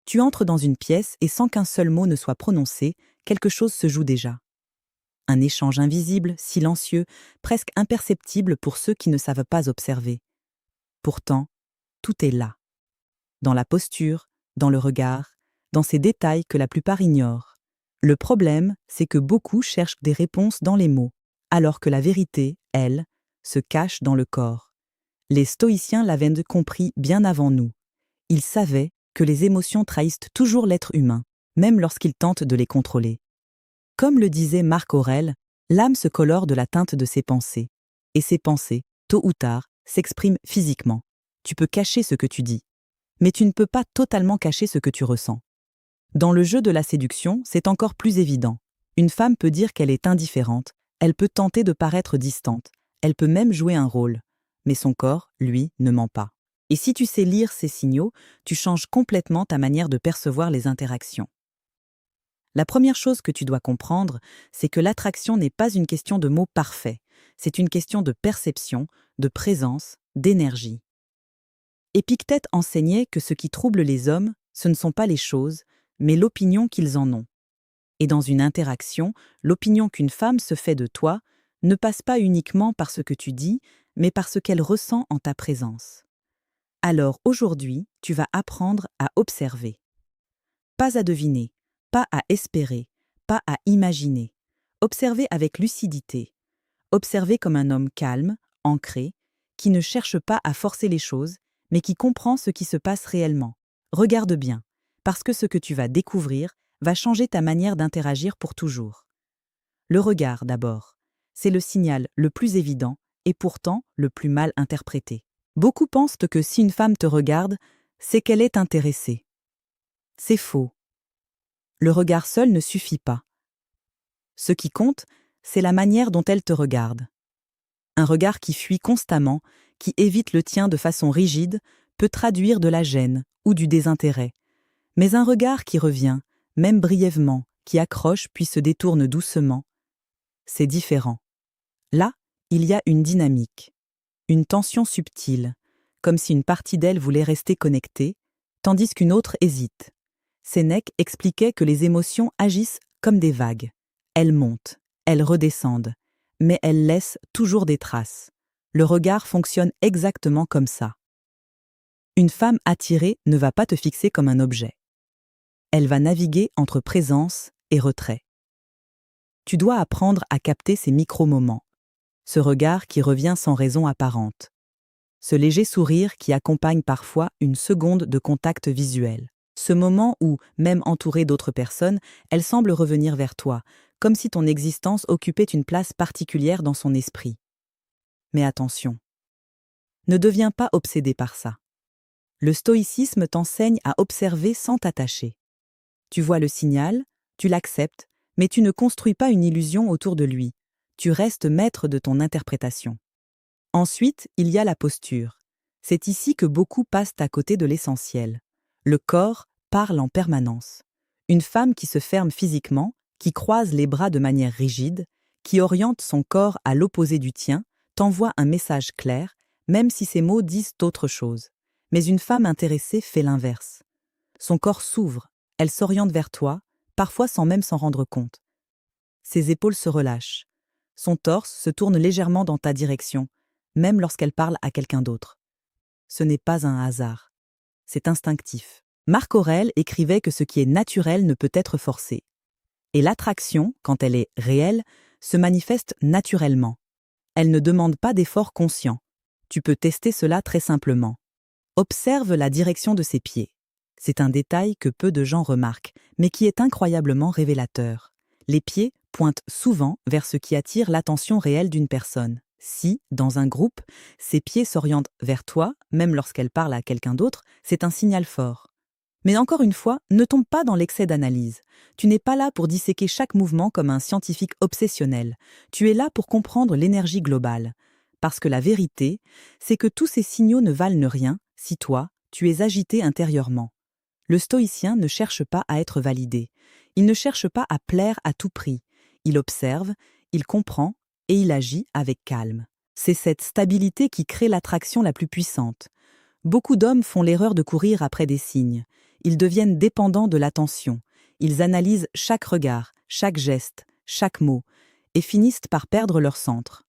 Tu entres dans une pièce et sans qu'un seul mot ne soit prononcé, quelque chose se joue déjà. Un échange invisible, silencieux, presque imperceptible pour ceux qui ne savent pas observer. Pourtant, tout est là. Dans la posture, dans le regard, dans ces détails que la plupart ignorent. Le problème, c'est que beaucoup cherchent des réponses dans les mots, alors que la vérité, elle, se cache dans le corps. Les stoïciens l'avaient compris bien avant nous. Ils savaient que les émotions trahissent toujours l'être humain, même lorsqu'ils tentent de les contrôler. Comme le disait Marc Aurèle, l'âme se colore de la teinte de ses pensées. Et ces pensées, tôt ou tard, s'expriment physiquement. Tu peux cacher ce que tu dis, mais tu ne peux pas totalement cacher ce que tu ressens. Dans le jeu de la séduction, c'est encore plus évident. Une femme peut dire qu'elle est indifférente, elle peut tenter de paraître distante, elle peut même jouer un rôle. Mais son corps, lui, ne ment pas. Et si tu sais lire ces signaux, tu changes complètement ta manière de percevoir les interactions. La première chose que tu dois comprendre, c'est que l'attraction n'est pas une question de mots parfaits, c'est une question de perception, de présence, d'énergie. Épictète enseignait que ce qui trouble les hommes, ce ne sont pas les choses, mais l'opinion qu'ils en ont. Et dans une interaction, l'opinion qu'une femme se fait de toi ne passe pas uniquement par ce que tu dis, mais par ce qu'elle ressent en ta présence. Alors aujourd'hui, tu vas apprendre à observer. Pas à deviner, pas à espérer, pas à imaginer. Observer avec lucidité. Observer comme un homme calme, ancré, qui ne cherche pas à forcer les choses, mais qui comprend ce qui se passe réellement. Regarde bien, parce que ce que tu vas découvrir va changer ta manière d'interagir pour toujours. Le regard, d'abord. C'est le signal le plus évident et pourtant le plus mal interprété. Beaucoup pensent que si une femme te regarde, c'est qu'elle est intéressée. C'est faux. Le regard seul ne suffit pas. Ce qui compte, c'est la manière dont elle te regarde. Un regard qui fuit constamment, qui évite le tien de façon rigide, peut traduire de la gêne ou du désintérêt. Mais un regard qui revient, même brièvement, qui accroche puis se détourne doucement, c'est différent. Là, il y a une dynamique, une tension subtile, comme si une partie d'elle voulait rester connectée, tandis qu'une autre hésite. Sénèque expliquait que les émotions agissent comme des vagues. Elles montent, elles redescendent, mais elles laissent toujours des traces. Le regard fonctionne exactement comme ça. Une femme attirée ne va pas te fixer comme un objet. Elle va naviguer entre présence et retrait. Tu dois apprendre à capter ces micro-moments, ce regard qui revient sans raison apparente, ce léger sourire qui accompagne parfois une seconde de contact visuel, ce moment où, même entourée d'autres personnes, elle semble revenir vers toi, comme si ton existence occupait une place particulière dans son esprit. Mais attention, ne deviens pas obsédé par ça. Le stoïcisme t'enseigne à observer sans t'attacher. Tu vois le signal, tu l'acceptes, mais tu ne construis pas une illusion autour de lui. Tu restes maître de ton interprétation. Ensuite, il y a la posture. C'est ici que beaucoup passent à côté de l'essentiel. Le corps parle en permanence. Une femme qui se ferme physiquement, qui croise les bras de manière rigide, qui oriente son corps à l'opposé du tien, t'envoie un message clair, même si ses mots disent autre chose. Mais une femme intéressée fait l'inverse. Son corps s'ouvre, elle s'oriente vers toi, parfois sans même s'en rendre compte. Ses épaules se relâchent. Son torse se tourne légèrement dans ta direction, même lorsqu'elle parle à quelqu'un d'autre. Ce n'est pas un hasard. C'est instinctif. Marc Aurèle écrivait que ce qui est naturel ne peut être forcé. Et l'attraction, quand elle est réelle, se manifeste naturellement. Elle ne demande pas d'effort conscient. Tu peux tester cela très simplement. Observe la direction de ses pieds. C'est un détail que peu de gens remarquent, mais qui est incroyablement révélateur. Les pieds pointent souvent vers ce qui attire l'attention réelle d'une personne. Si, dans un groupe, ses pieds s'orientent vers toi, même lorsqu'elle parle à quelqu'un d'autre, c'est un signal fort. Mais encore une fois, ne tombe pas dans l'excès d'analyse. Tu n'es pas là pour disséquer chaque mouvement comme un scientifique obsessionnel. Tu es là pour comprendre l'énergie globale. Parce que la vérité, c'est que tous ces signaux ne valent rien si toi, tu es agité intérieurement. Le stoïcien ne cherche pas à être validé. Il ne cherche pas à plaire à tout prix. Il observe, il comprend et il agit avec calme. C'est cette stabilité qui crée l'attraction la plus puissante. Beaucoup d'hommes font l'erreur de courir après des signes. Ils deviennent dépendants de l'attention. Ils analysent chaque regard, chaque geste, chaque mot, et finissent par perdre leur centre.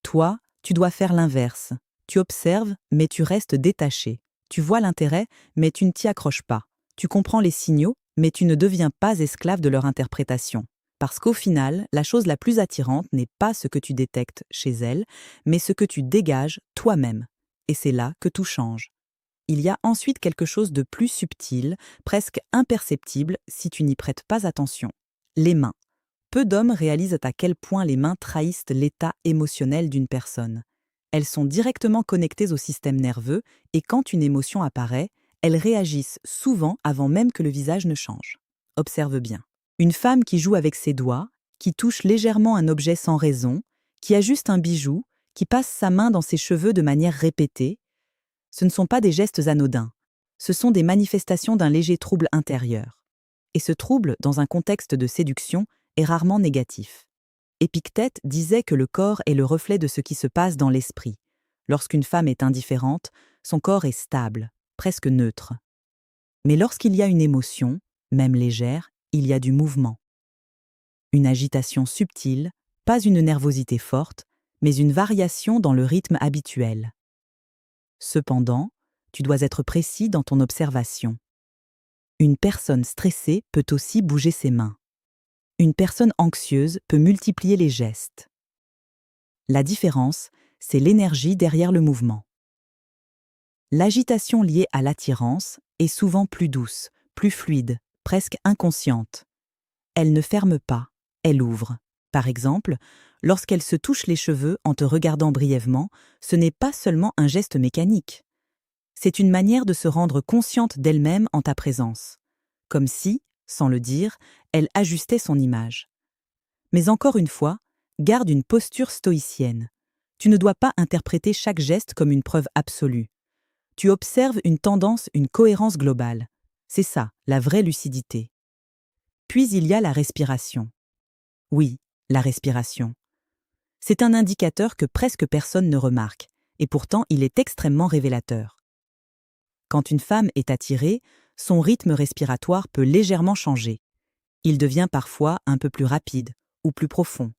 Toi, tu dois faire l'inverse. Tu observes, mais tu restes détaché. Tu vois l'intérêt, mais tu ne t'y accroches pas. Tu comprends les signaux, mais tu ne deviens pas esclave de leur interprétation. Parce qu'au final, la chose la plus attirante n'est pas ce que tu détectes chez elle, mais ce que tu dégages toi-même. Et c'est là que tout change. Il y a ensuite quelque chose de plus subtil, presque imperceptible si tu n'y prêtes pas attention. Les mains. Peu d'hommes réalisent à quel point les mains trahissent l'état émotionnel d'une personne. Elles sont directement connectées au système nerveux et quand une émotion apparaît, elles réagissent souvent avant même que le visage ne change. Observe bien. Une femme qui joue avec ses doigts, qui touche légèrement un objet sans raison, qui ajuste un bijou, qui passe sa main dans ses cheveux de manière répétée, ce ne sont pas des gestes anodins, ce sont des manifestations d'un léger trouble intérieur. Et ce trouble, dans un contexte de séduction, est rarement négatif. Épictète disait que le corps est le reflet de ce qui se passe dans l'esprit. Lorsqu'une femme est indifférente, son corps est stable, presque neutre. Mais lorsqu'il y a une émotion, même légère, il y a du mouvement. Une agitation subtile, pas une nervosité forte, mais une variation dans le rythme habituel. Cependant, tu dois être précis dans ton observation. Une personne stressée peut aussi bouger ses mains. Une personne anxieuse peut multiplier les gestes. La différence, c'est l'énergie derrière le mouvement. L'agitation liée à l'attirance est souvent plus douce, plus fluide, presque inconsciente. Elle ne ferme pas, elle ouvre. Par exemple, lorsqu'elle se touche les cheveux en te regardant brièvement, ce n'est pas seulement un geste mécanique. C'est une manière de se rendre consciente d'elle-même en ta présence. Comme si, sans le dire, elle ajustait son image. Mais encore une fois, garde une posture stoïcienne. Tu ne dois pas interpréter chaque geste comme une preuve absolue. Tu observes une tendance, une cohérence globale. C'est ça, la vraie lucidité. Puis il y a la respiration. Oui, la respiration. C'est un indicateur que presque personne ne remarque, et pourtant il est extrêmement révélateur. Quand une femme est attirée, son rythme respiratoire peut légèrement changer. Il devient parfois un peu plus rapide ou plus profond.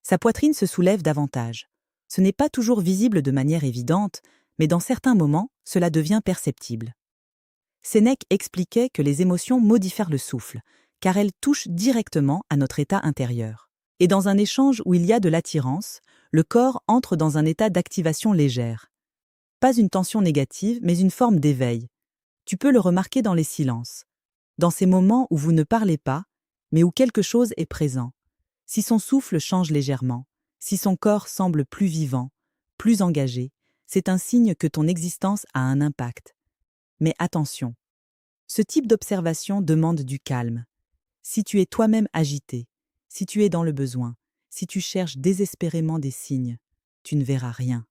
Sa poitrine se soulève davantage. Ce n'est pas toujours visible de manière évidente, mais dans certains moments, cela devient perceptible. Sénèque expliquait que les émotions modifient le souffle, car elles touchent directement à notre état intérieur. Et dans un échange où il y a de l'attirance, le corps entre dans un état d'activation légère. Pas une tension négative, mais une forme d'éveil. Tu peux le remarquer dans les silences, dans ces moments où vous ne parlez pas, mais où quelque chose est présent. Si son souffle change légèrement, si son corps semble plus vivant, plus engagé, c'est un signe que ton existence a un impact. Mais attention, ce type d'observation demande du calme. Si tu es toi-même agité, si tu es dans le besoin, si tu cherches désespérément des signes, tu ne verras rien.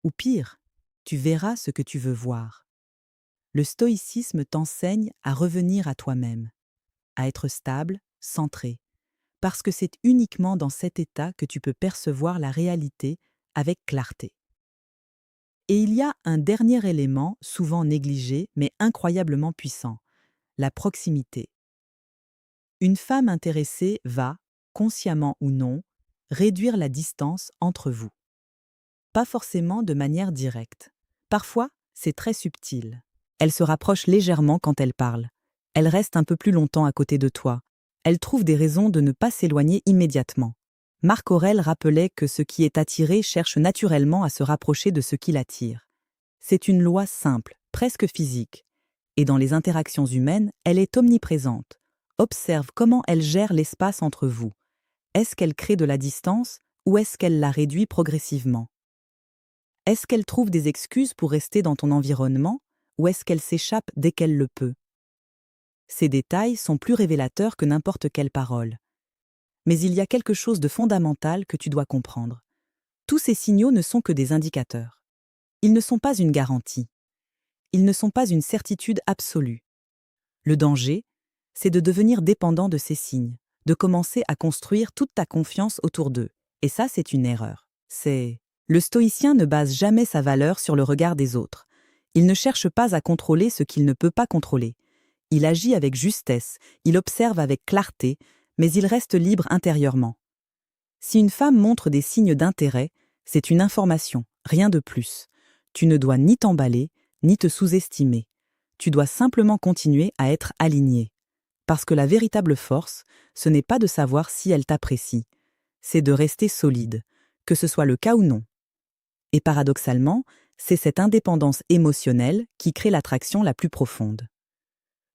Ou pire, tu verras ce que tu veux voir. Le stoïcisme t'enseigne à revenir à toi-même, à être stable, centré, parce que c'est uniquement dans cet état que tu peux percevoir la réalité avec clarté. Et il y a un dernier élément, souvent négligé, mais incroyablement puissant, la proximité. Une femme intéressée va, consciemment ou non, réduire la distance entre vous. Pas forcément de manière directe. Parfois, c'est très subtil. Elle se rapproche légèrement quand elle parle. Elle reste un peu plus longtemps à côté de toi. Elle trouve des raisons de ne pas s'éloigner immédiatement. Marc Aurèle rappelait que ce qui est attiré cherche naturellement à se rapprocher de ce qui l'attire. C'est une loi simple, presque physique. Et dans les interactions humaines, elle est omniprésente. Observe comment elle gère l'espace entre vous. Est-ce qu'elle crée de la distance ou est-ce qu'elle la réduit progressivement? Est-ce qu'elle trouve des excuses pour rester dans ton environnement ou est-ce qu'elle s'échappe dès qu'elle le peut? Ces détails sont plus révélateurs que n'importe quelle parole. Mais il y a quelque chose de fondamental que tu dois comprendre. Tous ces signaux ne sont que des indicateurs. Ils ne sont pas une garantie. Ils ne sont pas une certitude absolue. Le danger, c'est de devenir dépendant de ces signes, de commencer à construire toute ta confiance autour d'eux. Et ça, c'est une erreur. Le stoïcien ne base jamais sa valeur sur le regard des autres. Il ne cherche pas à contrôler ce qu'il ne peut pas contrôler. Il agit avec justesse, il observe avec clarté, mais il reste libre intérieurement. Si une femme montre des signes d'intérêt, c'est une information, rien de plus. Tu ne dois ni t'emballer, ni te sous-estimer. Tu dois simplement continuer à être aligné. Parce que la véritable force, ce n'est pas de savoir si elle t'apprécie, c'est de rester solide, que ce soit le cas ou non. Et paradoxalement, c'est cette indépendance émotionnelle qui crée l'attraction la plus profonde.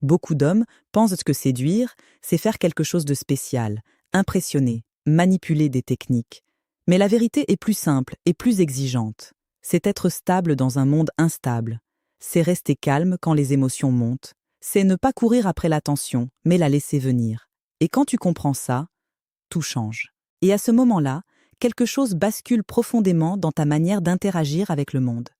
Beaucoup d'hommes pensent que séduire, c'est faire quelque chose de spécial, impressionner, manipuler des techniques. Mais la vérité est plus simple et plus exigeante. C'est être stable dans un monde instable. C'est rester calme quand les émotions montent. C'est ne pas courir après l'attention, mais la laisser venir. Et quand tu comprends ça, tout change. Et à ce moment-là, quelque chose bascule profondément dans ta manière d'interagir avec le monde.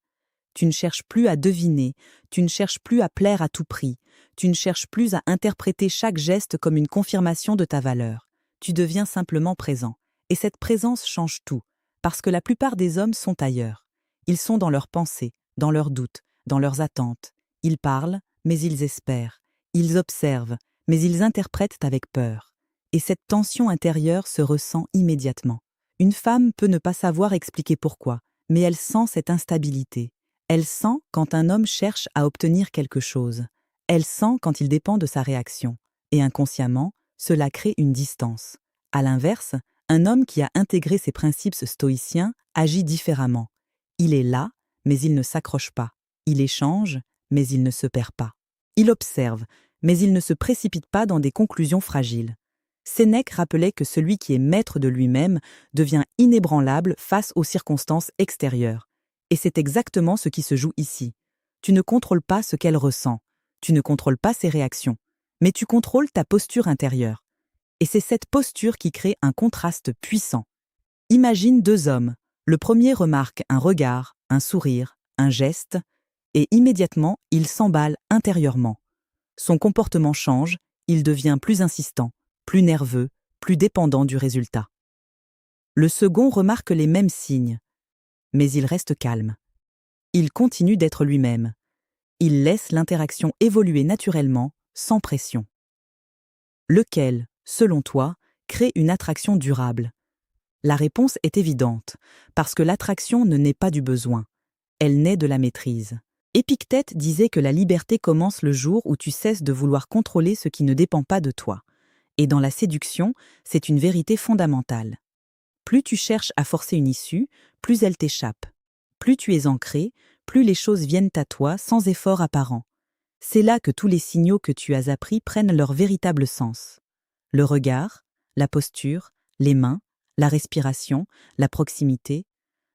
Tu ne cherches plus à deviner, tu ne cherches plus à plaire à tout prix, tu ne cherches plus à interpréter chaque geste comme une confirmation de ta valeur. Tu deviens simplement présent. Et cette présence change tout, parce que la plupart des hommes sont ailleurs. Ils sont dans leurs pensées, dans leurs doutes, dans leurs attentes. Ils parlent, mais ils espèrent. Ils observent, mais ils interprètent avec peur. Et cette tension intérieure se ressent immédiatement. Une femme peut ne pas savoir expliquer pourquoi, mais elle sent cette instabilité. Elle sent quand un homme cherche à obtenir quelque chose. Elle sent quand il dépend de sa réaction. Et inconsciemment, cela crée une distance. À l'inverse, un homme qui a intégré ses principes stoïciens agit différemment. Il est là, mais il ne s'accroche pas. Il échange, mais il ne se perd pas. Il observe, mais il ne se précipite pas dans des conclusions fragiles. Sénèque rappelait que celui qui est maître de lui-même devient inébranlable face aux circonstances extérieures. Et c'est exactement ce qui se joue ici. Tu ne contrôles pas ce qu'elle ressent, tu ne contrôles pas ses réactions, mais tu contrôles ta posture intérieure. Et c'est cette posture qui crée un contraste puissant. Imagine deux hommes. Le premier remarque un regard, un sourire, un geste, et immédiatement il s'emballe intérieurement. Son comportement change, il devient plus insistant, plus nerveux, plus dépendant du résultat. Le second remarque les mêmes signes, mais il reste calme. Il continue d'être lui-même. Il laisse l'interaction évoluer naturellement, sans pression. Lequel, selon toi, crée une attraction durable? La réponse est évidente, parce que l'attraction ne naît pas du besoin, elle naît de la maîtrise. Épictète disait que la liberté commence le jour où tu cesses de vouloir contrôler ce qui ne dépend pas de toi. Et dans la séduction, c'est une vérité fondamentale. Plus tu cherches à forcer une issue, plus elle t'échappe. Plus tu es ancré, plus les choses viennent à toi sans effort apparent. C'est là que tous les signaux que tu as appris prennent leur véritable sens. Le regard, la posture, les mains, la respiration, la proximité,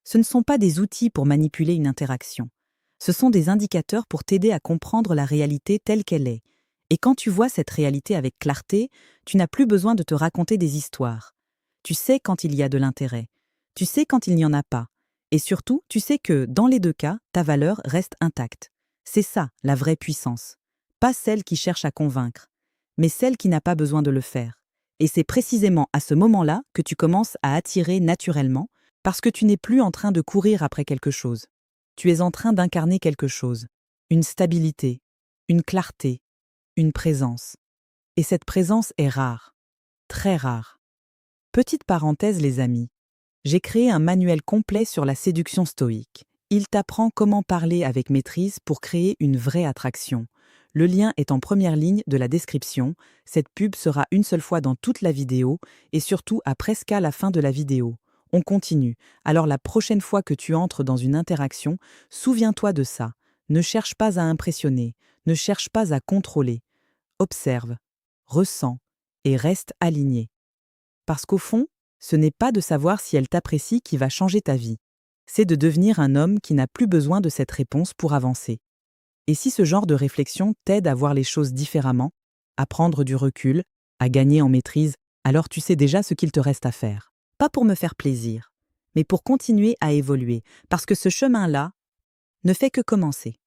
ce ne sont pas des outils pour manipuler une interaction. Ce sont des indicateurs pour t'aider à comprendre la réalité telle qu'elle est. Et quand tu vois cette réalité avec clarté, tu n'as plus besoin de te raconter des histoires. Tu sais quand il y a de l'intérêt. Tu sais quand il n'y en a pas. Et surtout, tu sais que, dans les deux cas, ta valeur reste intacte. C'est ça, la vraie puissance. Pas celle qui cherche à convaincre, mais celle qui n'a pas besoin de le faire. Et c'est précisément à ce moment-là que tu commences à attirer naturellement, parce que tu n'es plus en train de courir après quelque chose. Tu es en train d'incarner quelque chose. Une stabilité, une clarté, une présence. Et cette présence est rare. Très rare. Petite parenthèse les amis. J'ai créé un manuel complet sur la séduction stoïque. Il t'apprend comment parler avec maîtrise pour créer une vraie attraction. Le lien est en première ligne de la description. Cette pub sera une seule fois dans toute la vidéo et surtout à presque à la fin de la vidéo. On continue. Alors la prochaine fois que tu entres dans une interaction, souviens-toi de ça. Ne cherche pas à impressionner, ne cherche pas à contrôler. Observe, ressens et reste aligné. Parce qu'au fond, ce n'est pas de savoir si elle t'apprécie qui va changer ta vie. C'est de devenir un homme qui n'a plus besoin de cette réponse pour avancer. Et si ce genre de réflexion t'aide à voir les choses différemment, à prendre du recul, à gagner en maîtrise, alors tu sais déjà ce qu'il te reste à faire. Pas pour me faire plaisir, mais pour continuer à évoluer, parce que ce chemin-là ne fait que commencer.